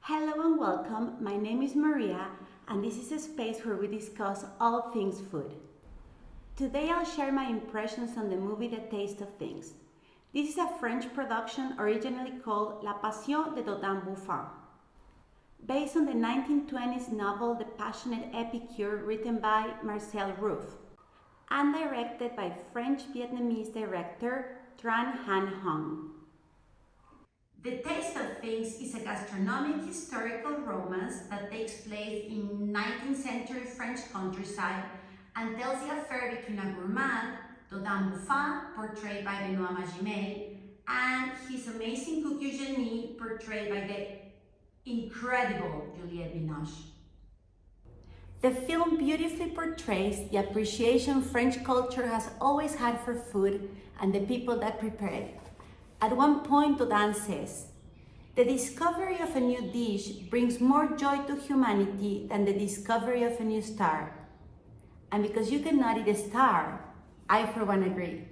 Hello and welcome, my name is Maria and this is a space where we discuss all things food. Today I'll share my impressions on the movie The Taste of Things. This is a French production originally called La Passion de Dodin Buffon, based on the 1920s novel The Passionate Epicure written by Marcel Ruff and directed by French-Vietnamese director Tran Anh Hung. The Taste of Things is a gastronomic historical romance that takes place in 19th century French countryside and tells the affair between a gourmand, Dodin Buffon, portrayed by Benoit Magimel, and his amazing cook Eugenie, portrayed by the incredible Juliette Binoche. The film beautifully portrays the appreciation French culture has always had for food and the people that prepare it. At one point, Dodin says, "The discovery of a new dish brings more joy to humanity than the discovery of a new star." And because you cannot eat a star, I for one agree.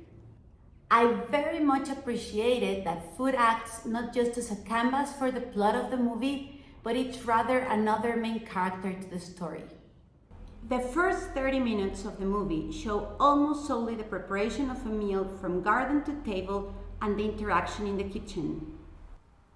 I very much appreciated that food acts not just as a canvas for the plot of the movie, but it's rather another main character to the story. The first 30 minutes of the movie show almost solely the preparation of a meal from garden to table and the interaction in the kitchen.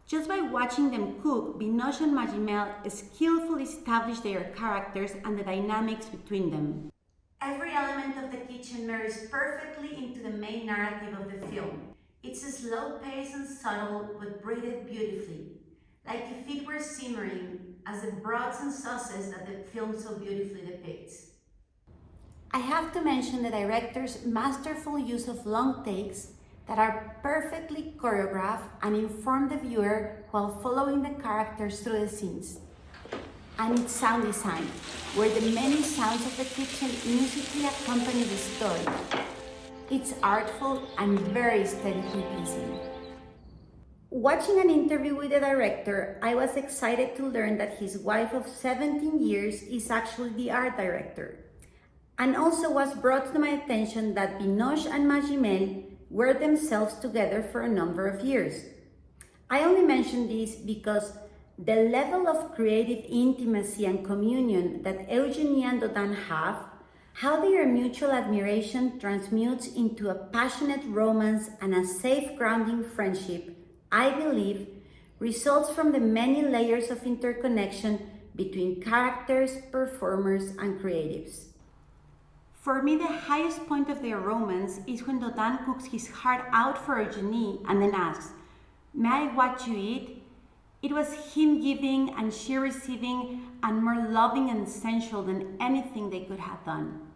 Just by watching them cook, Binoche and Magimel skillfully establish their characters and the dynamics between them. Every element of the kitchen marries perfectly into the main narrative of the film. It's slow-paced and subtle, but braided beautifully, like if it were simmering, as the broths and sauces that the film so beautifully depicts. I have to mention the director's masterful use of long takes that are perfectly choreographed and inform the viewer while following the characters through the scenes. And its sound design, where the many sounds of the kitchen musically accompany the story. It's artful and very aesthetically pleasing. Watching an interview with the director, I was excited to learn that his wife of 17 years is actually the art director. And also was brought to my attention that Binoche and Magimel were themselves together for a number of years. I only mention this because the level of creative intimacy and communion that Eugenie and Dodin have, how their mutual admiration transmutes into a passionate romance and a safe grounding friendship, I believe, results from the many layers of interconnection between characters, performers, and creatives. For me, the highest point of their romance is when Dodin cooks his heart out for Eugenie and then asks, "May I watch you eat?" It was him giving and she receiving, and more loving and sensual than anything they could have done.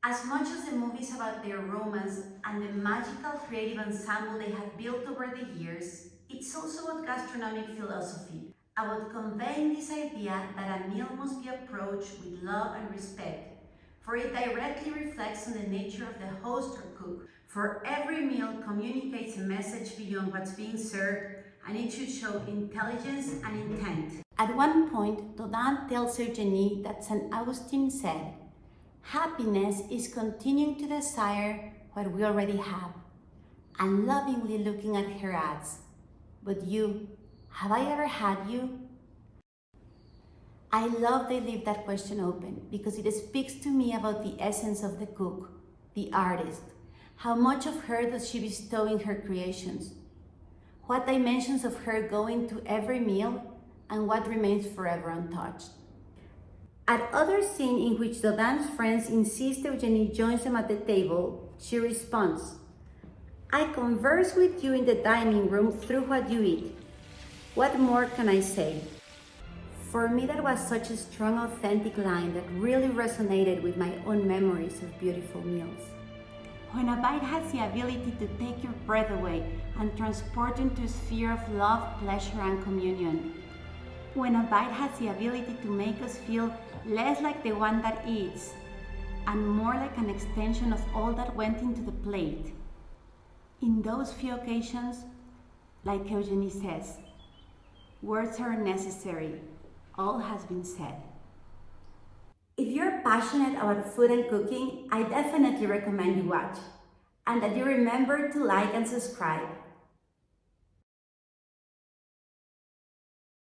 As much as the movie is about their romance and the magical creative ensemble they have built over the years, it's also about gastronomic philosophy, about conveying this idea that a meal must be approached with love and respect, for it directly reflects on the nature of the host or cook. For every meal communicates a message beyond what's being served, and it should show intelligence and intent. At one point, Dodin tells Eugenie that St. Augustine said, "Happiness is continuing to desire what we already have," and lovingly looking at her adds, "But you, have I ever had you?" I love they leave that question open because it speaks to me about the essence of the cook, the artist. How much of her does she bestow in her creations? What dimensions of her go into every meal and what remains forever untouched? At other scene in which Dodin's friends insist Eugenie joins them at the table, she responds, "I converse with you in the dining room through what you eat. What more can I say?" For me, that was such a strong, authentic line that really resonated with my own memories of beautiful meals. When a bite has the ability to take your breath away and transport you into a sphere of love, pleasure, and communion. When a bite has the ability to make us feel less like the one that eats and more like an extension of all that went into the plate. In those few occasions, like Eugenie says, words are unnecessary. All has been said. If you're passionate about food and cooking, I definitely recommend you watch, and that you remember to like and subscribe.